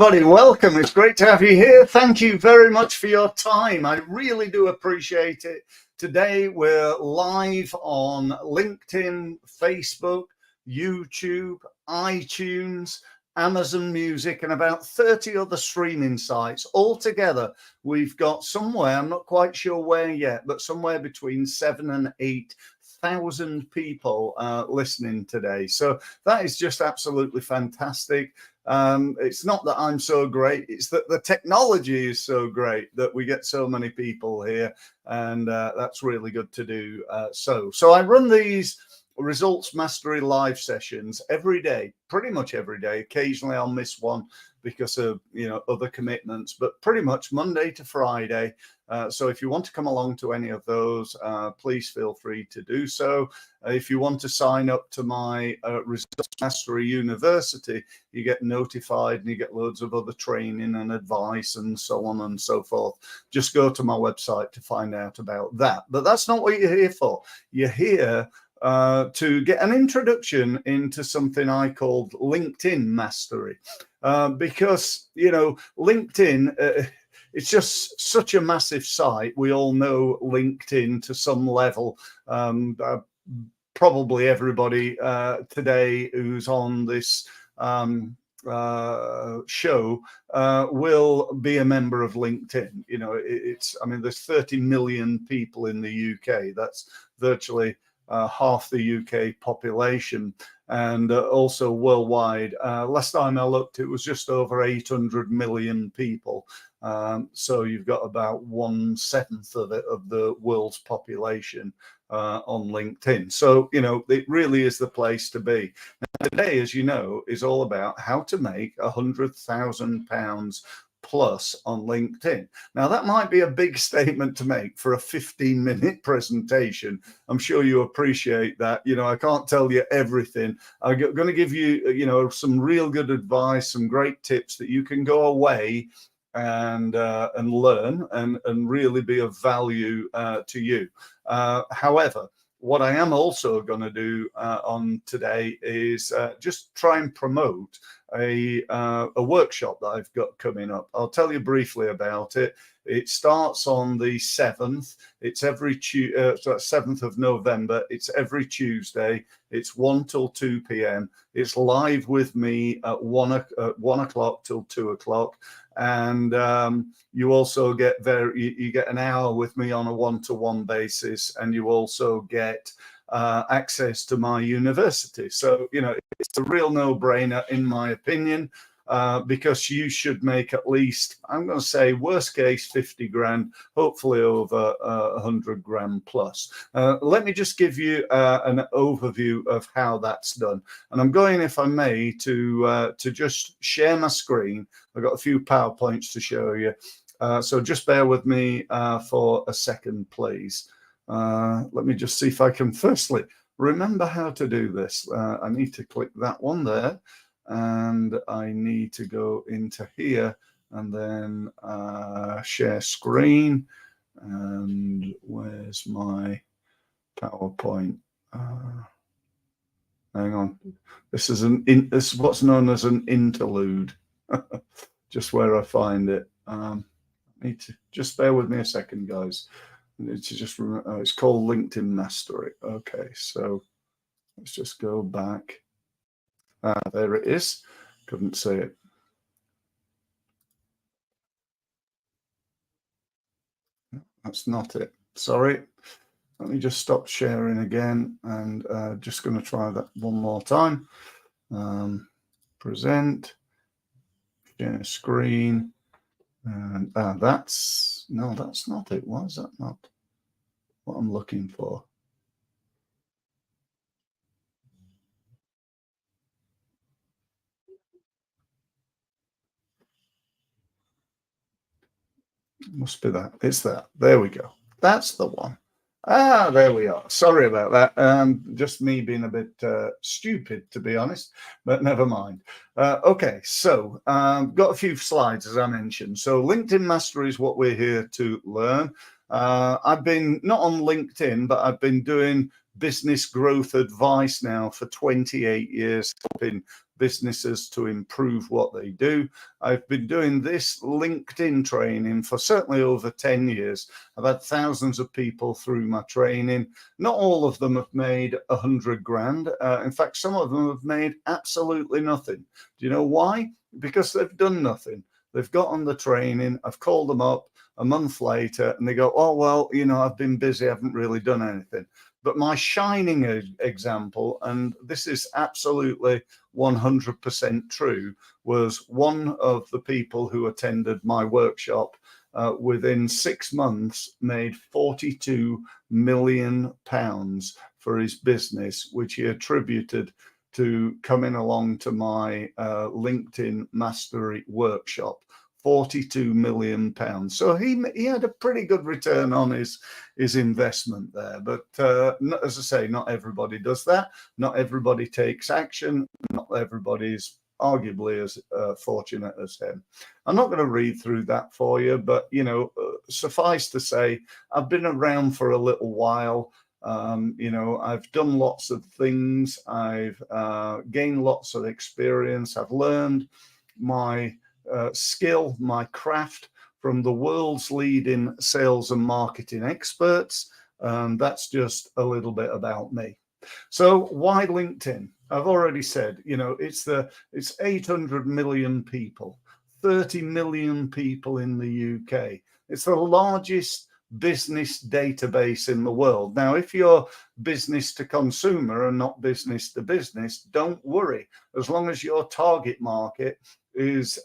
everybody, welcome. It's great to have you here. Thank you very much for your time. I really do appreciate it. Today we're live on LinkedIn, Facebook, YouTube, iTunes, Amazon Music, and about 30 other streaming sites. Altogether, we've got somewhere, I'm not quite sure where yet, but somewhere between 7,000 and 8,000 people listening today. So that is just absolutely fantastic. It's not that I'm so great, it's that the technology is so great that we get so many people here, and that's really good to do. So I run these results mastery live sessions every day, pretty much every day. Occasionally I'll miss one because of other commitments, but pretty much Monday to Friday. So if you want to come along to any of those, please feel free to do so. If you want to sign up to my Results Mastery University, you get notified and you get loads of other training and advice and so on and so forth. Just go to my website to find out about that. But that's not what you're here for. You're here to get an introduction into something I called LinkedIn Mastery, because LinkedIn, it's just such a massive site. We all know LinkedIn to some level. Probably everybody today who's on this show will be a member of LinkedIn. There's 30 million people in the UK. That's virtually half the UK population, and also worldwide. Last time I looked, it was just over 800 million people. So you've got about 1/7 of it, of the world's population on LinkedIn. So, it really is the place to be. Now, today, as you know, is all about how to make £100,000 plus on LinkedIn. Now, that might be a big statement to make for a 15-minute presentation. I'm sure you appreciate that. I can't tell you everything. I'm going to give you, some real good advice, some great tips that you can go away and learn and really be of value to you. However, what I am also going to do on today is just try and promote a workshop that I've got coming up. I'll tell you briefly about it. It starts on the 7th. It's every 7th of November. It's every Tuesday. It's 1 till 2 p.m. It's live with me at 1 o'clock till 2 o'clock. And you also get you get an hour with me on a one-to-one basis, and you also get access to my university. So, it's a real no-brainer in my opinion, because you should make at least, I'm going to say worst case 50 grand, hopefully over 100 grand plus. Let me just give you an overview of how that's done. And I'm going, if I may, to just share my screen. I've got a few PowerPoints to show you. So just bear with me for a second, please. Let me just see if I can firstly remember how to do this. I need to click that one there, and I need to go into here and then share screen. And where's my PowerPoint? Hang on. This is this is what's known as an interlude. Just where I find it. I need to just bear with me a second, guys. I need to just remember. It's called LinkedIn Mastery. Okay, so let's just go back. There it is. Couldn't see it. That's not it. Sorry. Let me just stop sharing again, and just going to try that one more time. Present, share screen, and that's not it. Why is that not what I'm looking for? Must be that. It's that. There we go. That's the one. There we are. Sorry about that. Just me being a bit stupid, to be honest, but never mind. Okay, so got a few slides, as I mentioned. So LinkedIn Mastery is what we're here to learn. I've been not on LinkedIn, but I've been doing business growth advice now for 28 years, helping businesses to improve what they do. I've been doing this LinkedIn training for certainly over 10 years. I've had thousands of people through my training. Not all of them have made 100 grand. In fact, some of them have made absolutely nothing. Do you know why? Because they've done nothing. They've got on the training. I've called them up a month later and they go, oh, well, I've been busy. I haven't really done anything. But my shining example, and this is absolutely 100% true, was one of the people who attended my workshop within 6 months made £42 million for his business, which he attributed to coming along to my LinkedIn Mastery workshop. £42 million. So he had a pretty good return on his investment there. But as I say, not everybody does that. Not everybody takes action. Not everybody's arguably as fortunate as him. I'm not going to read through that for you, but suffice to say, I've been around for a little while. I've done lots of things. I've gained lots of experience. I've learned my skill, my craft from the world's leading sales and marketing experts. That's just a little bit about me. So why LinkedIn? I've already said, it's 800 million people, 30 million people in the UK. It's the largest business database in the world. Now, if you're business to consumer and not business to business, don't worry. As long as your target market is,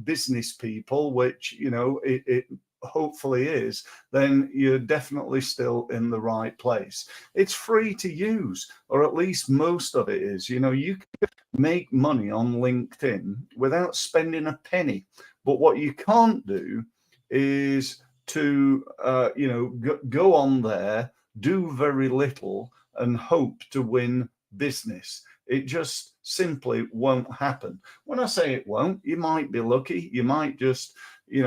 business people, which, it hopefully is, then you're definitely still in the right place. It's free to use, or at least most of it is. You can make money on LinkedIn without spending a penny. But what you can't do is to, go on there, do very little and hope to win business. It just simply won't happen. When I say it won't, you might be lucky. You might just,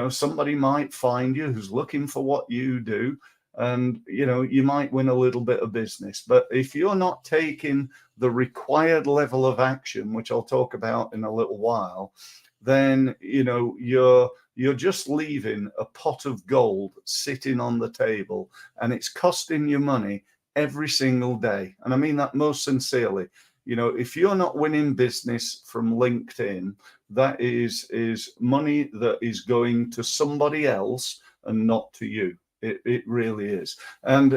somebody might find you who's looking for what you do, and, you might win a little bit of business. But if you're not taking the required level of action, which I'll talk about in a little while, then, you're just leaving a pot of gold sitting on the table, and it's costing you money every single day. And I mean that most sincerely. If you're not winning business from LinkedIn, that is money that is going to somebody else and not to you. It really is. And,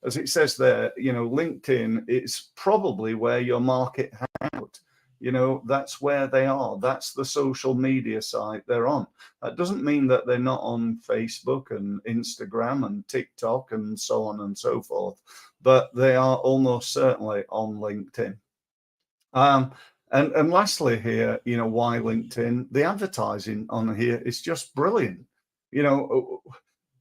as it says there, LinkedIn, it's probably where your market hangs out. That's where they are. That's the social media site they're on. That doesn't mean that they're not on Facebook and Instagram and TikTok and so on and so forth, but they are almost certainly on LinkedIn. And lastly here, why LinkedIn? The advertising on here is just brilliant.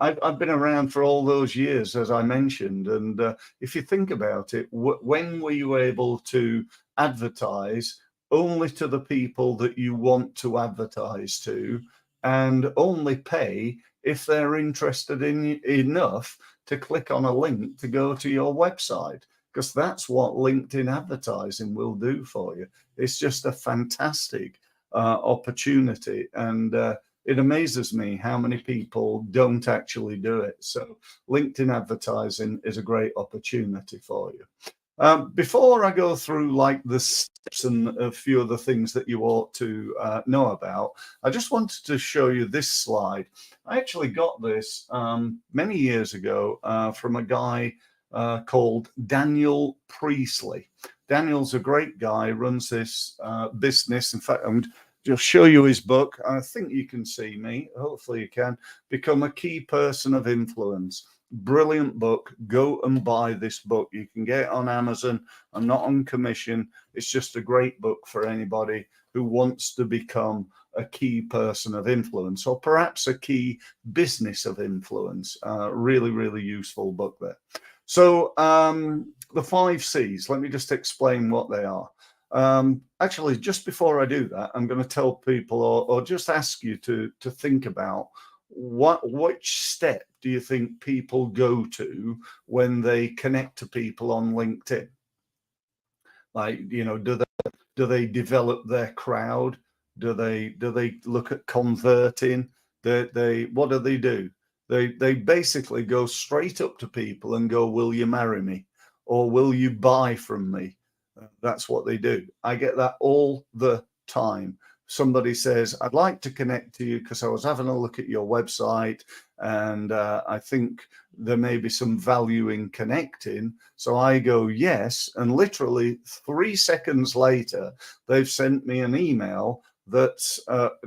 I've been around for all those years, as I mentioned, and if you think about it, when were you able to advertise only to the people that you want to advertise to, and only pay if they're interested in enough to click on a link to go to your website? Because that's what LinkedIn advertising will do for you. It's just a fantastic opportunity, and it amazes me how many people don't actually do it. So LinkedIn advertising is a great opportunity for you. Before I go through like the steps and a few of the things that you ought to know about, I just wanted to show you this slide. I actually got this many years ago from a guy called Daniel Priestley. Daniel's a great guy, runs this business. In fact, I'm just show you his book. I think you can see me. Hopefully you can. Become a Key Person of Influence. Brilliant book. Go and buy this book. You can get it on Amazon. I'm not on commission. It's just a great book for anybody who wants to become a key person of influence, or perhaps a key business of influence. Really, really useful book there. So the 5 C's, let me just explain what they are. Actually, just before I do that, I'm going to tell people or just ask you to think about which step do you think people go to when they connect to people on LinkedIn? Like, do Do they develop their crowd? Do they look at converting? What do they do? They basically go straight up to people and go, will you marry me? Or will you buy from me? That's what they do. I get that all the time. Somebody says, I'd like to connect to you because I was having a look at your website and I think there may be some value in connecting. So I go, yes. And literally 3 seconds later, they've sent me an email that's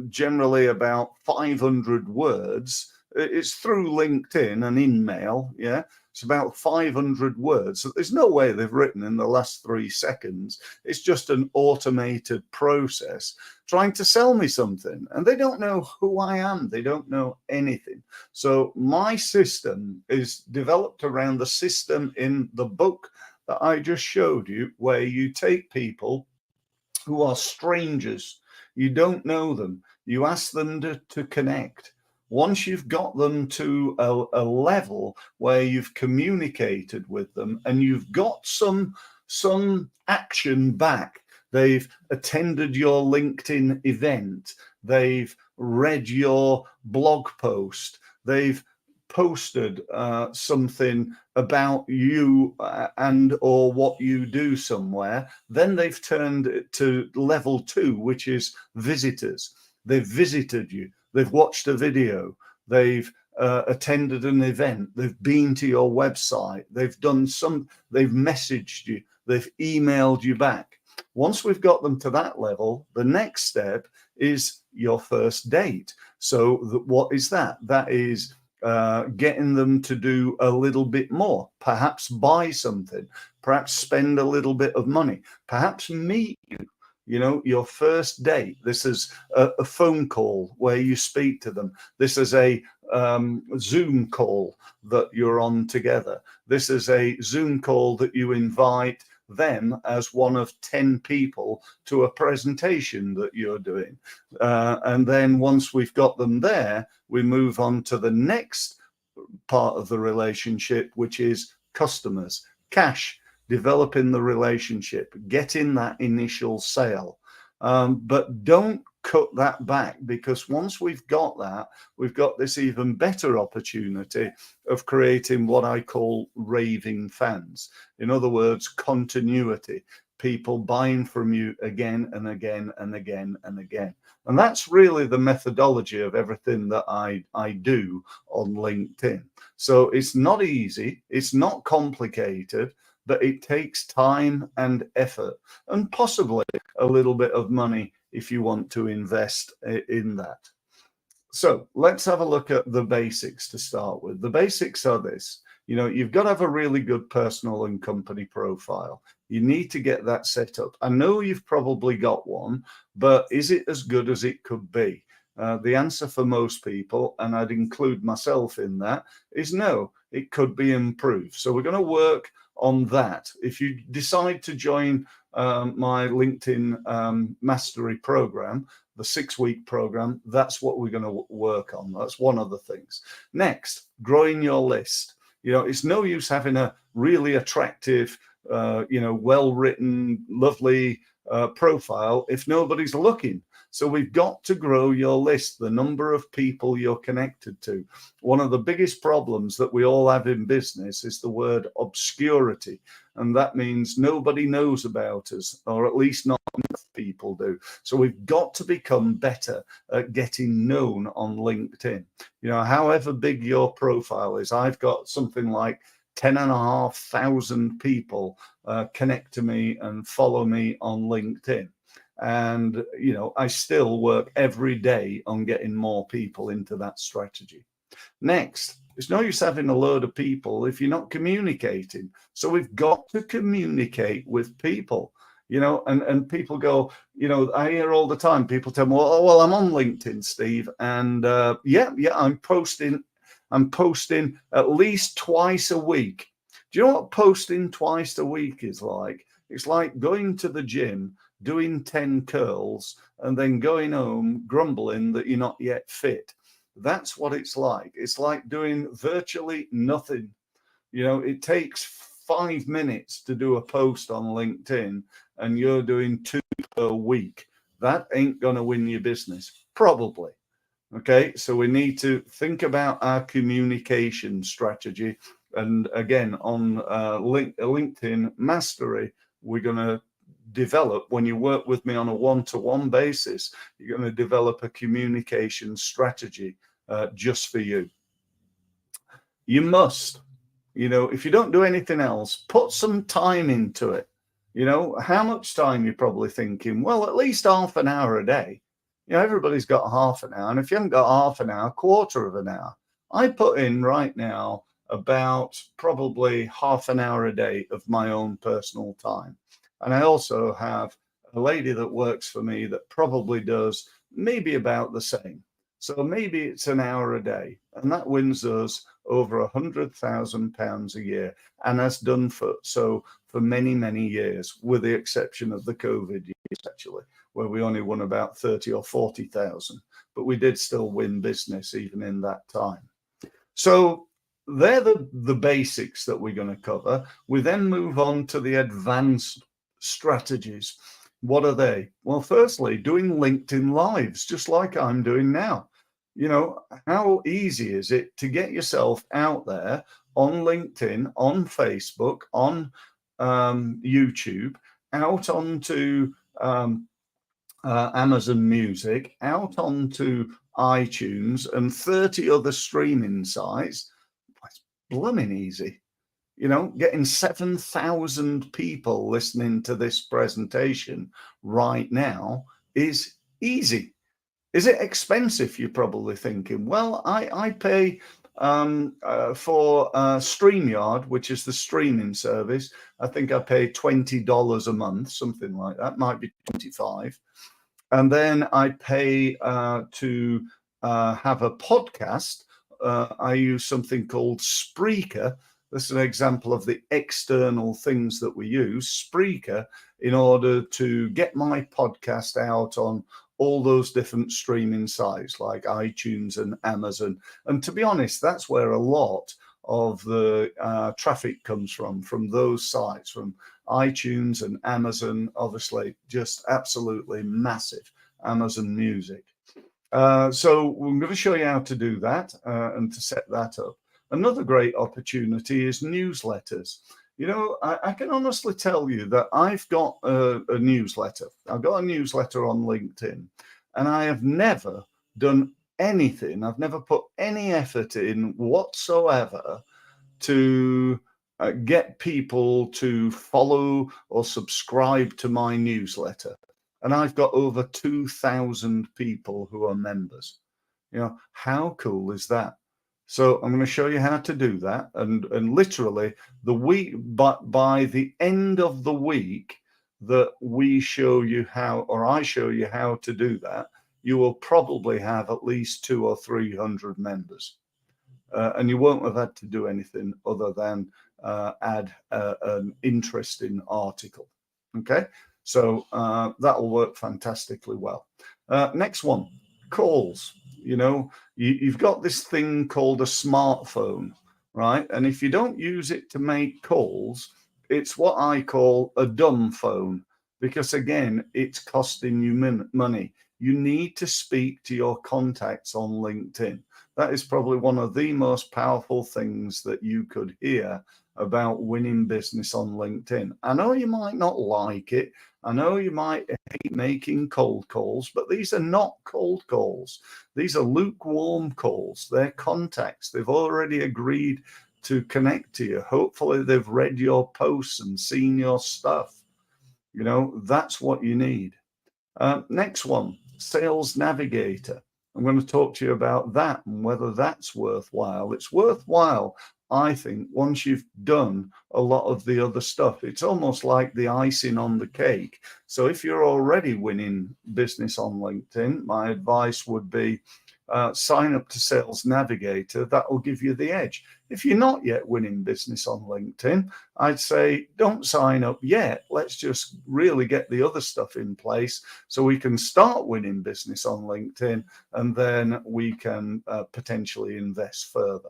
generally about 500 words. It's through LinkedIn and in mail. Yeah. It's about 500 words. So there's no way they've written in the last 3 seconds. It's just an automated process trying to sell me something. And they don't know who I am. They don't know anything. So my system is developed around the system in the book that I just showed you, where you take people who are strangers. You don't know them. You ask them to connect. Once you've got them to a level where you've communicated with them and you've got some action back, they've attended your LinkedIn event, they've read your blog post, they've posted something about you and or what you do somewhere, then they've turned it to level 2, which is visitors. They've visited you, they've watched a video, they've attended an event, they've been to your website, they've messaged you, they've emailed you back. Once we've got them to that level, the next step is your first date. So what is that? That is getting them to do a little bit more, perhaps buy something, perhaps spend a little bit of money, perhaps meet you. You know, your first date. This is a phone call where you speak to them. This is a Zoom call that you're on together. This is a Zoom call that you invite them as one of 10 people to a presentation that you're doing. And then once we've got them there, we move on to the next part of the relationship, which is customers, cash, developing the relationship, getting that initial sale. But don't cut that back, because once we've got that, we've got this even better opportunity of creating what I call raving fans. In other words, continuity, people buying from you again and again and again and again. And that's really the methodology of everything that I do on LinkedIn. So it's not easy, it's not complicated, but it takes time and effort and possibly a little bit of money if you want to invest in that. So let's have a look at the basics to start with. The basics are this. You know, you've got to have a really good personal and company profile. You need to get that set up. I know you've probably got one, but is it as good as it could be? The answer for most people, and I'd include myself in that, is no, it could be improved. So we're going to work on that. If you decide to join my LinkedIn mastery program, the 6-week program, that's what we're going to work on. That's one of the things. Next, growing your list. You know, it's no use having a really attractive, well-written, lovely profile if nobody's looking. So we've got to grow your list, the number of people you're connected to. One of the biggest problems that we all have in business is the word obscurity. And that means nobody knows about us, or at least not enough people do. So we've got to become better at getting known on LinkedIn. You know, however big your profile is, I've got something like 10,500 people connect to me and follow me on LinkedIn. And, you know, I still work every day on getting more people into that strategy. Next, it's no use having a load of people if you're not communicating. So we've got to communicate with people, you know, and people go, you know, I hear all the time, people tell me, well, I'm on LinkedIn, Steve. And yeah, I'm posting at least twice a week. Do you know what posting twice a week is like? It's like going to the gym, doing 10 curls, and then going home grumbling that you're not yet fit. That's what it's like. It's like doing virtually nothing. You know, it takes 5 minutes to do a post on LinkedIn, and you're doing 2 per week. That ain't going to win your business, probably. Okay, so we need to think about our communication strategy. And again, on LinkedIn Mastery, we're going to develop, when you work with me on a one-to-one basis, you're going to develop a communication strategy just for you. You must, if you don't do anything else, put some time into it. How much time you're probably thinking? Well, at least half an hour a day. Everybody's got half an hour. And if you haven't got half an hour, quarter of an hour. I put in right now about probably half an hour a day of my own personal time. And I also have a lady that works for me that probably does maybe about the same. So maybe it's an hour a day, and that wins us over £100,000 a year, and has done for many, many years, with the exception of the COVID years, actually, where we only won about 30 or 40,000, but we did still win business even in that time. So they're the basics that we're going to cover. We then move on to the advanced strategies. What are they? Well, firstly, doing LinkedIn Lives, just like I'm doing now. How easy is it to get yourself out there on LinkedIn, on Facebook, on YouTube, out onto Amazon Music, out onto iTunes and 30 other streaming sites? It's blooming easy. Getting 7,000 people listening to this presentation right now is easy. Is it expensive? You're probably thinking. Well, I pay for StreamYard, which is the streaming service. I think I pay $20 a month, something like that. Might be 25. And then I pay to have a podcast. I use something called Spreaker. This is an example of the external things that we use, Spreaker, in order to get my podcast out on all those different streaming sites like iTunes and Amazon. And to be honest, that's where a lot of the traffic comes from those sites, from iTunes and Amazon, obviously just absolutely massive, Amazon Music. So we're going to show you how to do that and to set that up. Another great opportunity is newsletters. I can honestly tell you that I've got a newsletter. I've got a newsletter on LinkedIn, and I have never done anything. I've never put any effort in whatsoever to get people to follow or subscribe to my newsletter. And I've got over 2,000 people who are members. How cool is that? So I'm going to show you how to do that, and literally by the end of the week that we show you how, or I show you how to do that, you will probably have at least 200 or 300 members, and you won't have had to do anything other than add an interesting article. Okay, so that will work fantastically well. Next one, calls. You've got this thing called a smartphone, right? And if you don't use it to make calls, it's what I call a dumb phone, because again, it's costing you money. You need to speak to your contacts on LinkedIn. That is probably one of the most powerful things that you could hear about winning business on LinkedIn. I know you might not like it. I know you might hate making cold calls, but these are not cold calls. These are lukewarm calls. They're contacts. They've already agreed to connect to you. Hopefully they've read your posts and seen your stuff. That's what you need. Next one, Sales Navigator. I'm going to talk to you about that and whether that's worthwhile. It's worthwhile, I think, once you've done a lot of the other stuff. It's almost like the icing on the cake. So if you're already winning business on LinkedIn, my advice would be sign up to Sales Navigator. That will give you the edge. If you're not yet winning business on LinkedIn, I'd say don't sign up yet. Let's just really get the other stuff in place so we can start winning business on LinkedIn, and then we can potentially invest further.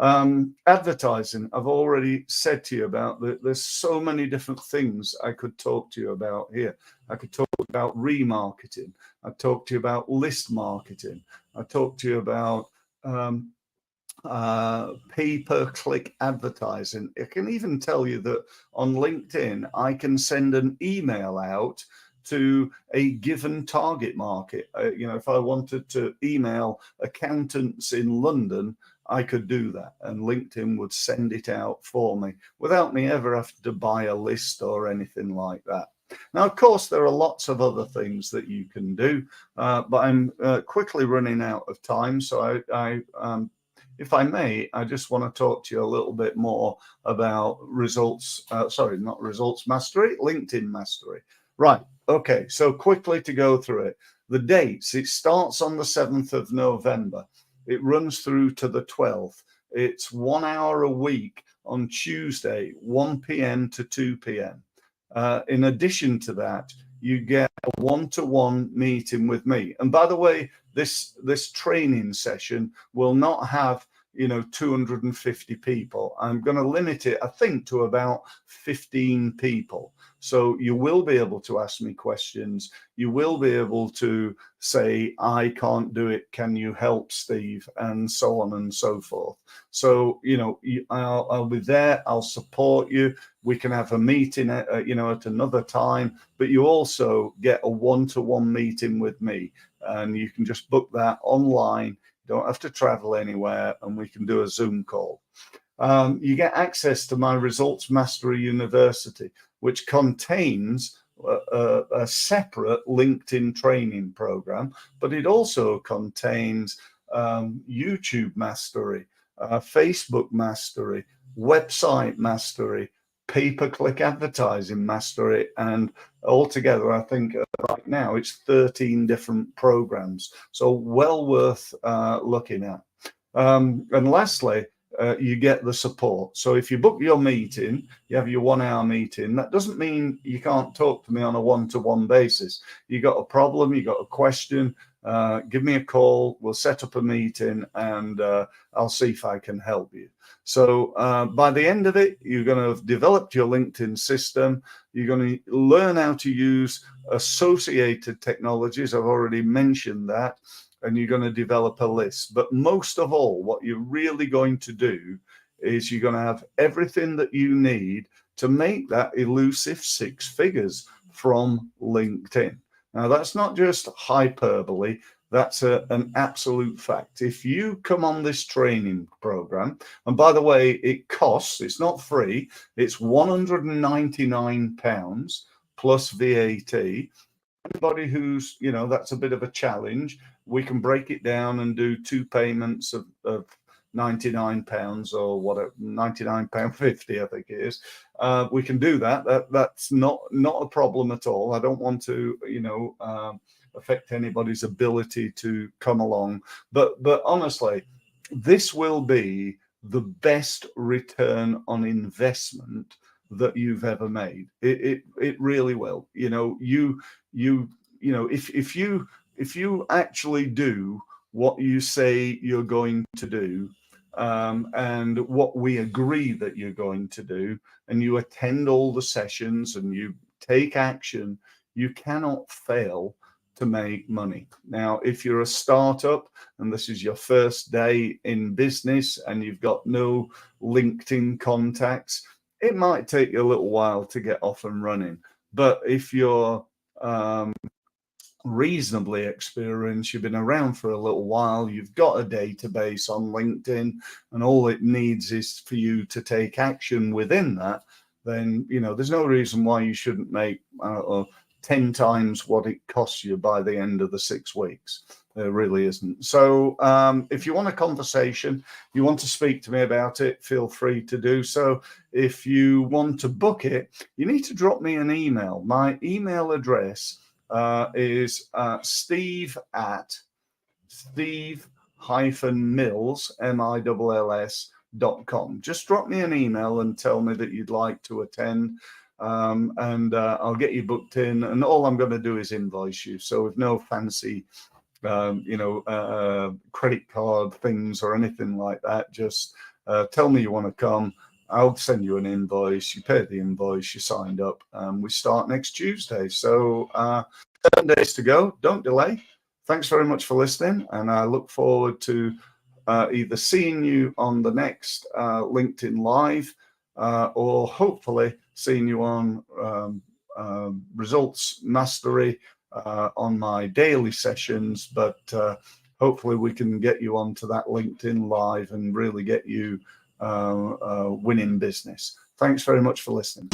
Advertising, I've already said to you about there's so many different things I could talk to you about here. I could talk about remarketing. I talk to you about list marketing. I talk to you about pay-per-click advertising. I can even tell you that on LinkedIn, I can send an email out to a given target market. If I wanted to email accountants in London, I could do that, and LinkedIn would send it out for me without me ever having to buy a list or anything like that. Now, of course, there are lots of other things that you can do, but I'm quickly running out of time. So if I may, I just want to talk to you a little bit more about not results mastery, LinkedIn mastery. Right. Okay. So quickly to go through it. The dates, it starts on the 7th of November. It runs through to the 12th. It's 1 hour a week on Tuesday, 1 p.m. to 2 p.m. In addition to that, you get a one-to-one meeting with me. And by the way, this training session will not have 250 people. I'm going to limit it, I think, to about 15 people. So you will be able to ask me questions. You will be able to say, I can't do it. Can you help, Steve? And so on and so forth. So, I'll be there. I'll support you. We can have a meeting at another time, but you also get a one-to-one meeting with me, and you can just book that online. You don't have to travel anywhere, and we can do a Zoom call. You get access to my Results Mastery University, which contains a separate LinkedIn training program, but it also contains YouTube mastery, Facebook mastery, website mastery, pay-per-click advertising mastery, and altogether, I think right now it's 13 different programs. So well worth looking at. And lastly, you get the support. So if you book your meeting, you have your 1 hour meeting, that doesn't mean you can't talk to me on a one-to-one basis. You got a problem, you got a question, give me a call, we'll set up a meeting, and I'll see if I can help you. So by the end of it, you're going to have developed your LinkedIn system. You're going to learn how to use associated technologies. I've already mentioned that. And you're going to develop a list. But most of all, what you're really going to do is you're going to have everything that you need to make that elusive 6 figures from LinkedIn. Now, that's not just hyperbole. That's an absolute fact. If you come on this training program, and by the way, it costs, it's not free, it's £199 plus VAT. Anybody who's, that's a bit of a challenge, we can break it down and do 2 payments of £99 or whatever, £99.50, I think it is. We can do that. That's not a problem at all. I don't want to, affect anybody's ability to come along. But honestly, this will be the best return on investment that you've ever made. It really will. If you actually do what you say you're going to do, and what we agree that you're going to do, and you attend all the sessions and you take action, you cannot fail to make money. Now, if you're a startup and this is your first day in business and you've got no LinkedIn contacts, it might take you a little while to get off and running. But if you're reasonably experienced, you've been around for a little while, you've got a database on LinkedIn, and all it needs is for you to take action within that, then there's no reason why you shouldn't make 10 times what it costs you by the end of the 6 weeks. There really isn't. So if you want a conversation, you want to speak to me about it, feel free to do so. If you want to book it, you need to drop me an email. My email address is steve-mills, mills.com. Just drop me an email and tell me that you'd like to attend. And I'll get you booked in, and all I'm going to do is invoice you. So with no fancy, credit card things or anything like that, just Tell me you want to come. I'll send you an invoice. You pay the invoice. You signed up. We start next Tuesday. So 7 days to go. Don't delay. Thanks very much for listening, and I look forward to either seeing you on the next LinkedIn Live or hopefully seeing you on Results Mastery on my daily sessions. But hopefully we can get you onto that LinkedIn Live and really get you winning business. Thanks very much for listening.